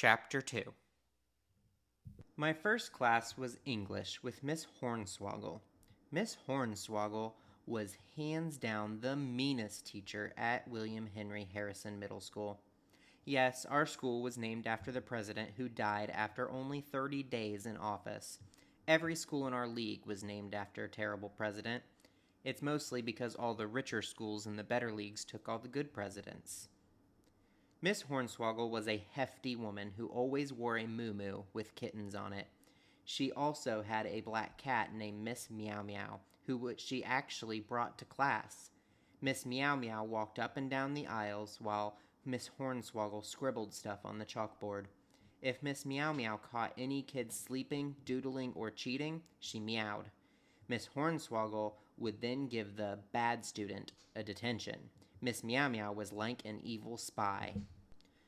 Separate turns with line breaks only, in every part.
Chapter 2. My first class was English with Miss Hornswoggle. Miss Hornswoggle was hands down the meanest teacher at William Henry Harrison Middle School. Yes, our school was named after the president who died after only 30 days in office. Every school in our league was named after a terrible president. It's mostly because all the richer schools in the better leagues took all the good presidents. Miss Hornswoggle was a hefty woman who always wore a muumuu with kittens on it. She also had a black cat named Miss Meow Meow, who she actually brought to class. Miss Meow Meow walked up and down the aisles while Miss Hornswoggle scribbled stuff on the chalkboard. If Miss Meow Meow caught any kids sleeping, doodling, or cheating, she meowed. Miss Hornswoggle would then give the bad student a detention. Miss Meow Meow was like an evil spy.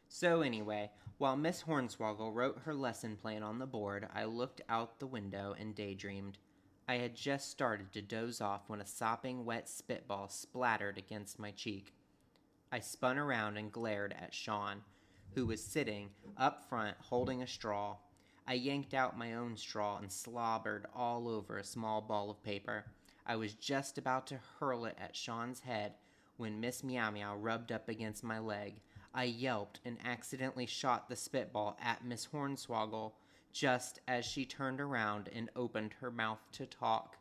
So anyway, while Miss Hornswoggle wrote her lesson plan on the board, I looked out the window and daydreamed. I had just started to doze off when a sopping wet spitball splattered against my cheek. I spun around and glared at Sean, who was sitting up front holding a straw. I yanked out my own straw and slobbered all over a small ball of paper. I was just about to hurl it at Sean's head when Miss Meow Meow rubbed up against my leg. I yelped and accidentally shot the spitball at Miss Hornswoggle just as she turned around and opened her mouth to talk.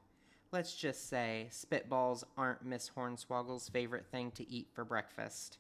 Let's just say spitballs aren't Miss Hornswoggle's favorite thing to eat for breakfast.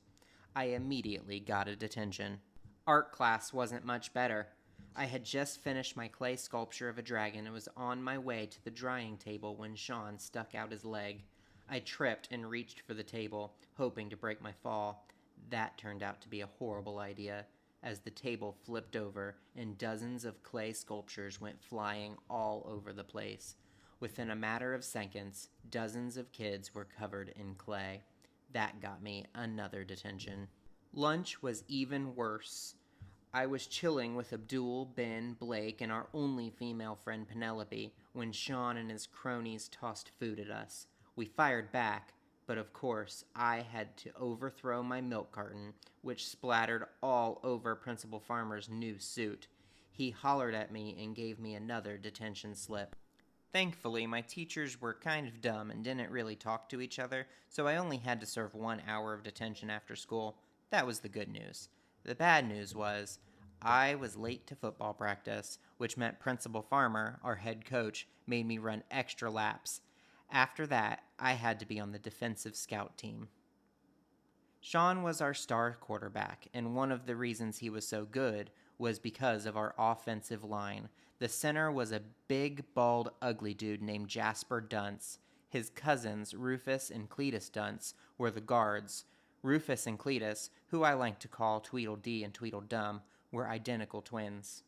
I immediately got a detention. Art class wasn't much better. I had just finished my clay sculpture of a dragon and was on my way to the drying table when Sean stuck out his leg. I tripped and reached for the table, hoping to break my fall. That turned out to be a horrible idea, as the table flipped over and dozens of clay sculptures went flying all over the place. Within a matter of seconds, dozens of kids were covered in clay. That got me another detention. Lunch was even worse. I was chilling with Abdul, Ben, Blake, and our only female friend Penelope when Sean and his cronies tossed food at us. We fired back, but of course I had to overthrow my milk carton, which splattered all over Principal Farmer's new suit. He hollered at me and gave me another detention slip. Thankfully, my teachers were kind of dumb and didn't really talk to each other, so I only had to serve 1 hour of detention after school. That was the good news. The bad news was, I was late to football practice, which meant Principal Farmer, our head coach, made me run extra laps. After that, I had to be on the defensive scout team. Sean was our star quarterback, and one of the reasons he was so good was because of our offensive line. The center was a big, bald, ugly dude named Jasper Dunce. His cousins, Rufus and Cletus Dunce, were the guards. Rufus and Cletus, who I like to call Tweedledee and Tweedledum, were identical twins.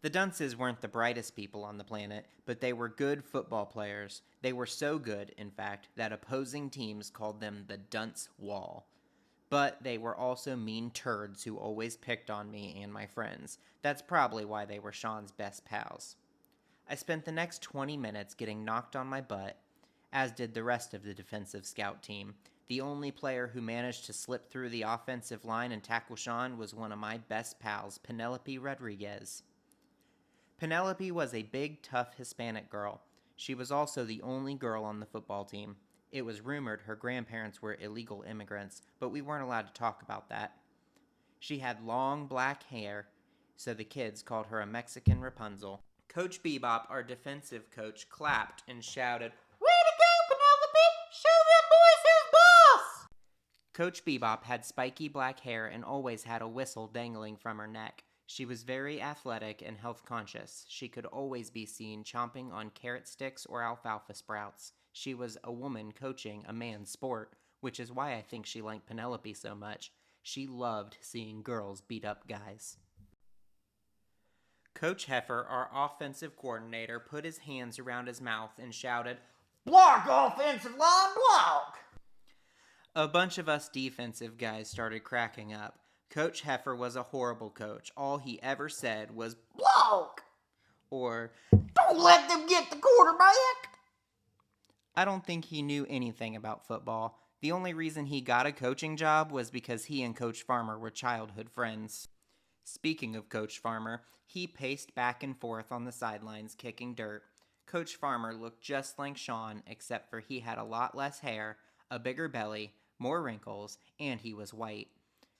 The Dunces weren't the brightest people on the planet, but they were good football players. They were so good, in fact, that opposing teams called them the Dunce Wall. But they were also mean turds who always picked on me and my friends. That's probably why they were Sean's best pals. I spent the next 20 minutes getting knocked on my butt, as did the rest of the defensive scout team. The only player who managed to slip through the offensive line and tackle Sean was one of my best pals, Penelope Rodriguez. Penelope was a big, tough Hispanic girl. She was also the only girl on the football team. It was rumored her grandparents were illegal immigrants, but we weren't allowed to talk about that. She had long black hair, so the kids called her a Mexican Rapunzel. Coach Bebop, our defensive coach, clapped and shouted, "Way to go, Penelope! Show them boys who's boss!" Coach Bebop had spiky black hair and always had a whistle dangling from her neck. She was very athletic and health conscious. She could always be seen chomping on carrot sticks or alfalfa sprouts. She was a woman coaching a man's sport, which is why I think she liked Penelope so much. She loved seeing girls beat up guys. Coach Heifer, our offensive coordinator, put his hands around his mouth and shouted, "Block, offensive line, block!" A bunch of us defensive guys started cracking up. Coach Heifer was a horrible coach. All he ever said was, "Block!" or, "Don't let them get the quarterback!" I don't think he knew anything about football. The only reason he got a coaching job was because he and Coach Farmer were childhood friends. Speaking of Coach Farmer, he paced back and forth on the sidelines kicking dirt. Coach Farmer looked just like Sean, except for he had a lot less hair, a bigger belly, more wrinkles, and he was white.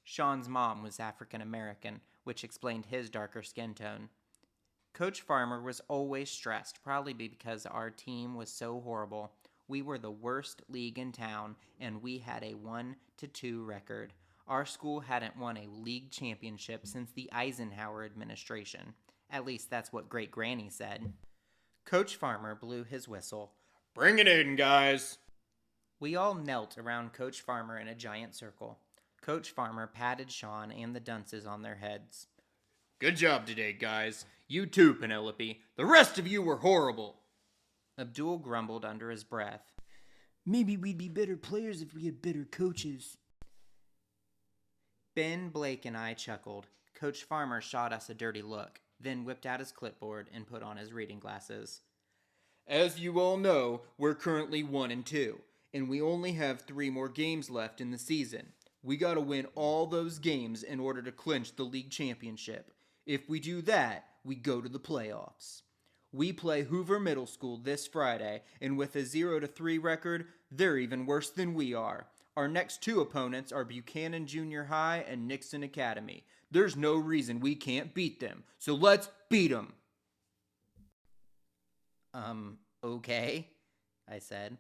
Sean's mom was African American, which explained his darker skin tone. Coach Farmer was always stressed, probably because our team was so horrible. We were the worst league in town, and we had a 1-2 record. Our school hadn't won a league championship since the Eisenhower administration. At least that's what Great Granny said. Coach Farmer blew his whistle.
Bring it in, guys.
We all knelt around Coach Farmer in a giant circle. Coach Farmer patted Sean and the dunces on their heads.
Good job today, guys. You too, Penelope. The rest of you were horrible.
Abdul grumbled under his breath.
Maybe we'd be better players if we had better coaches.
Ben, Blake, and I chuckled. Coach Farmer shot us a dirty look, then whipped out his clipboard and put on his reading glasses.
As you all know, we're currently 1-2, and we only have 3 more games left in the season. We gotta win all those games in order to clinch the league championship. If we do that, we go to the playoffs. We play Hoover Middle School this Friday, and with a 0-3 record, they're even worse than we are. Our next 2 opponents are Buchanan Junior High and Nixon Academy. There's no reason we can't beat them, so let's beat them.
Okay, I said.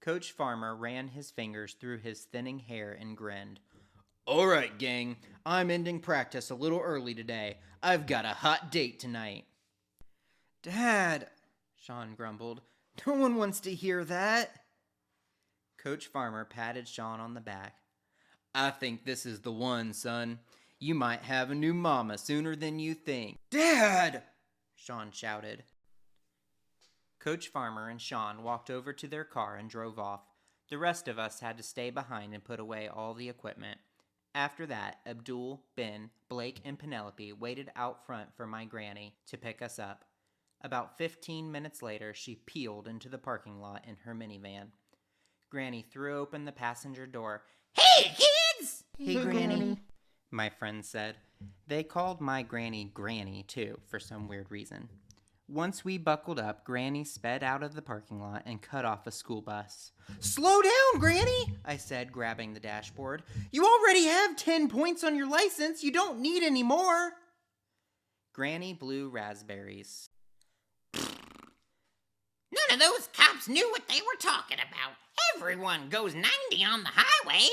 Coach Farmer ran his fingers through his thinning hair and grinned.
All right, gang. I'm ending practice a little early today. I've got a hot date tonight.
Dad, Sean grumbled. No one wants to hear that. Coach Farmer patted Sean on the back.
I think this is the one, son. You might have a new mama sooner than you think.
Dad! Sean shouted. Coach Farmer and Sean walked over to their car and drove off. The rest of us had to stay behind and put away all the equipment. After that, Abdul, Ben, Blake, and Penelope waited out front for my granny to pick us up. About 15 minutes later, she peeled into the parking lot in her minivan. Granny threw open the passenger door.
Hey, kids!
Hey, Granny.
My friend said. They called my granny Granny, too, for some weird reason. Once we buckled up, Granny sped out of the parking lot and cut off a school bus. "Slow down, Granny," I said, grabbing the dashboard. "You already have 10 points on your license. You don't need any more." Granny blew raspberries.
None of those cops knew what they were talking about. Everyone goes 90 on the highway.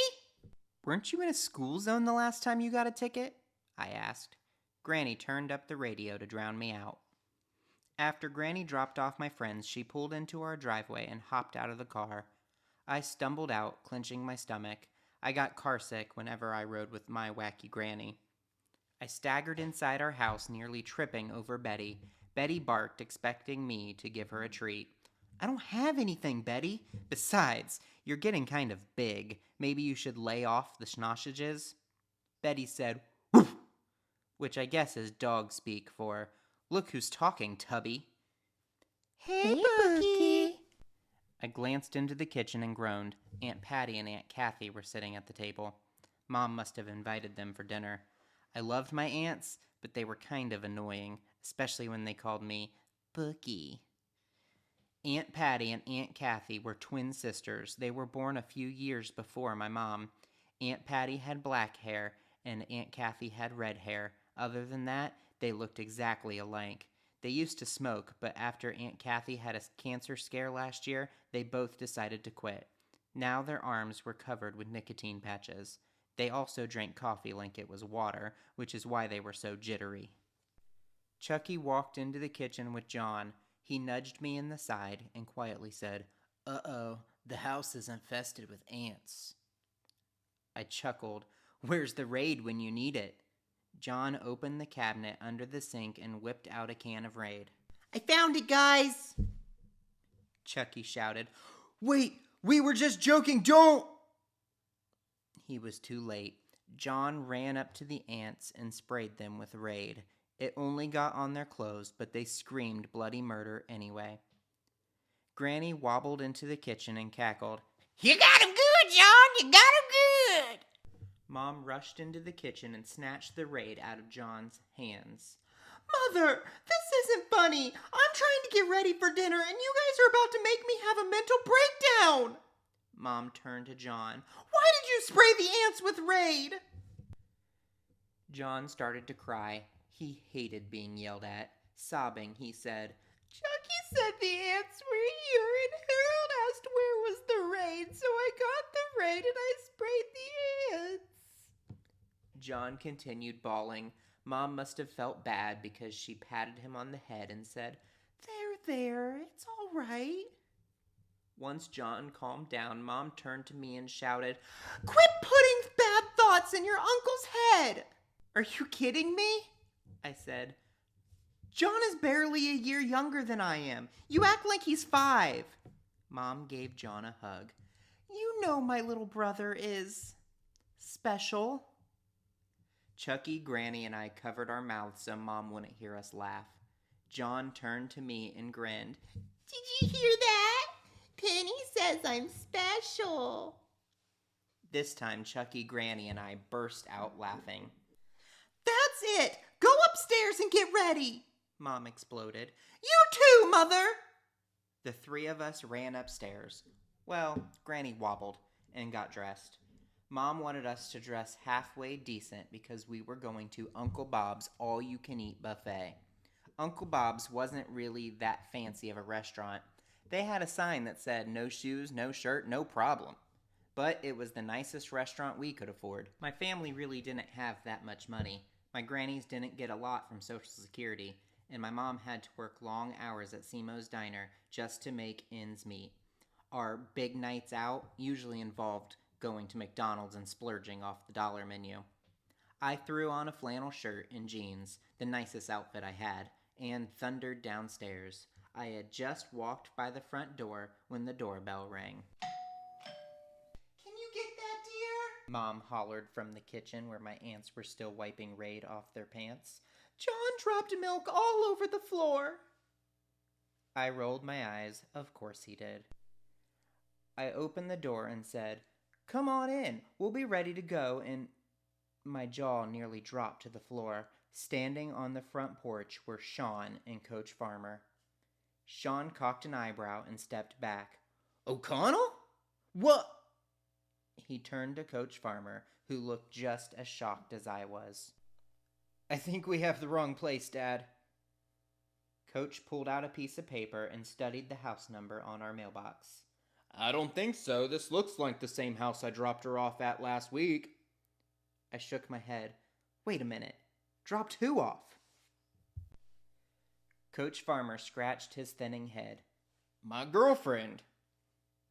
"Weren't you in a school zone the last time you got a ticket?" I asked. Granny turned up the radio to drown me out. After Granny dropped off my friends, she pulled into our driveway and hopped out of the car. I stumbled out, clenching my stomach. I got carsick whenever I rode with my wacky granny. I staggered inside our house, nearly tripping over Betty. Betty barked, expecting me to give her a treat. "I don't have anything, Betty. Besides, you're getting kind of big. Maybe you should lay off the schnossages." Betty said, "Woof," which I guess is dog speak for, "Look who's talking, Tubby."
Hey, Bookie.
I glanced into the kitchen and groaned. Aunt Patty and Aunt Kathy were sitting at the table. Mom must have invited them for dinner. I loved my aunts, but they were kind of annoying, especially when they called me Bookie. Aunt Patty and Aunt Kathy were twin sisters. They were born a few years before my mom. Aunt Patty had black hair, and Aunt Kathy had red hair. Other than that, they looked exactly alike. They used to smoke, but after Aunt Kathy had a cancer scare last year, they both decided to quit. Now their arms were covered with nicotine patches. They also drank coffee like it was water, which is why they were so jittery. Chucky walked into the kitchen with John. He nudged me in the side and quietly said, "Uh-oh, the house is infested with ants." I chuckled. "Where's the Raid when you need it?" John opened the cabinet under the sink and whipped out a can of Raid. "I found it, guys!" Chucky shouted. "Wait, we were just joking, don't!" He was too late. John ran up to the ants and sprayed them with Raid. It only got on their clothes, but they screamed bloody murder anyway. Granny wobbled into the kitchen and cackled.
You got him good, John. You got him good.
Mom rushed into the kitchen and snatched the Raid out of John's hands. Mother, this isn't funny. I'm trying to get ready for dinner and you guys are about to make me have a mental breakdown. Mom turned to John. Why did you spray the ants with Raid? John started to cry. He hated being yelled at. Sobbing, he said, Chucky said the ants were here and Harold asked where was the Raid, so I got the Raid and I sprayed the ants. John continued bawling. Mom must have felt bad because she patted him on the head and said, There, it's all right. Once John calmed down, Mom turned to me and shouted, Quit putting bad thoughts in your uncle's head! Are you kidding me? I said. John is barely a year younger than I am. You act like he's 5. Mom gave John a hug. You know my little brother is special. Chucky, Granny, and I covered our mouths so Mom wouldn't hear us laugh. John turned to me and grinned. Did you hear that? Penny says I'm special. This time, Chucky, Granny, and I burst out laughing. That's it! Go upstairs and get ready! Mom exploded. You too, Mother! The 3 of us ran upstairs. Well, Granny wobbled and got dressed. Mom wanted us to dress halfway decent because we were going to Uncle Bob's all-you-can-eat buffet. Uncle Bob's wasn't really that fancy of a restaurant. They had a sign that said, no shoes, no shirt, no problem. But it was the nicest restaurant we could afford. My family really didn't have that much money. My grannies didn't get a lot from Social Security, and my mom had to work long hours at Simo's Diner just to make ends meet. Our big nights out usually involved going to McDonald's and splurging off the dollar menu. I threw on a flannel shirt and jeans, the nicest outfit I had, and thundered downstairs. I had just walked by the front door when the doorbell rang. Can you get that, dear? Mom hollered from the kitchen where my aunts were still wiping Raid off their pants. John dropped milk all over the floor. I rolled my eyes. Of course he did. I opened the door and said, Come on in. We'll be ready to go, and my jaw nearly dropped to the floor. Standing on the front porch were Sean and Coach Farmer. Sean cocked an eyebrow and stepped back. O'Connell? What? He turned to Coach Farmer, who looked just as shocked as I was. I think we have the wrong place, Dad. Coach pulled out a piece of paper and studied the house number on our mailbox.
I don't think so. This looks like the same house I dropped her off at last week.
I shook my head. Wait a minute. Dropped who off? Coach Farmer scratched his thinning head.
My girlfriend.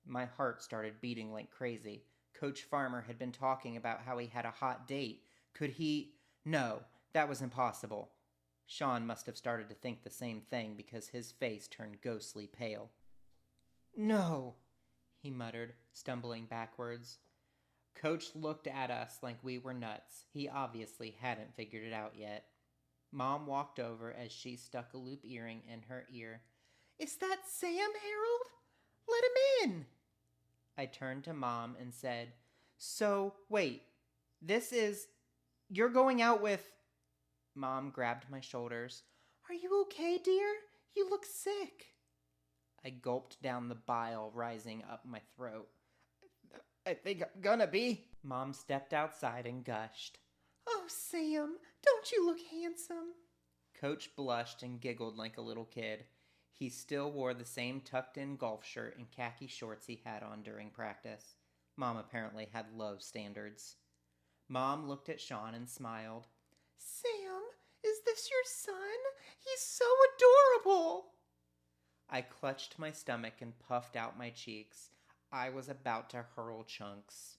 My heart started beating like crazy. Coach Farmer had been talking about how he had a hot date. Could he? No, that was impossible. Sean must have started to think the same thing because his face turned ghostly pale. No, he muttered, stumbling backwards. Coach looked at us like we were nuts. He obviously hadn't figured it out yet. Mom walked over as she stuck a loop earring in her ear. Is that Sam, Harold? Let him in. I turned to Mom and said, So, wait, you're going out with... Mom grabbed my shoulders. Are you okay, dear? You look sick. I gulped down the bile rising up my throat. I think I'm gonna be. Mom stepped outside and gushed. Oh, Sam, don't you look handsome? Coach blushed and giggled like a little kid. He still wore the same tucked-in golf shirt and khaki shorts he had on during practice. Mom apparently had low standards. Mom looked at Sean and smiled. Sam, is this your son? He's so adorable. I clutched my stomach and puffed out my cheeks. I was about to hurl chunks.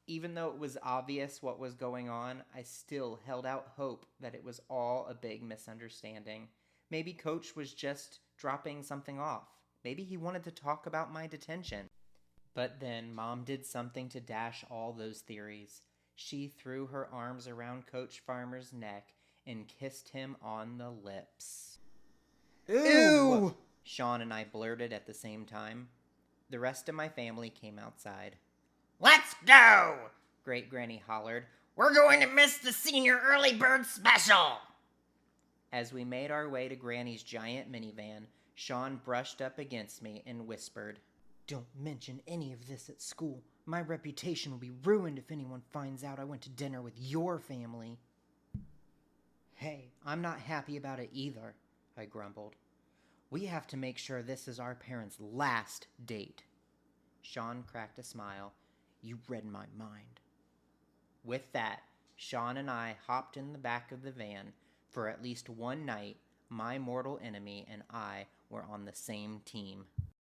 Even though it was obvious what was going on, I still held out hope that it was all a big misunderstanding. Maybe Coach was just dropping something off. Maybe he wanted to talk about my detention. But then Mom did something to dash all those theories. She threw her arms around Coach Farmer's neck and kissed him on the lips.
Ew!
Sean and I blurted at the same time. The rest of my family came outside.
Let's go!
Great Granny hollered
We're going to miss the senior early bird special.
as we made our way to Granny's giant minivan. Sean brushed up against me and whispered,
Don't mention any of this at school. My reputation will be ruined if anyone finds out I went to dinner with your family.
Hey, I'm not happy about it either, I grumbled. We have to make sure this is our parents' last date. Sean cracked a smile.
You read my mind.
With that, Sean and I hopped in the back of the van. For at least one night, my mortal enemy and I were on the same team.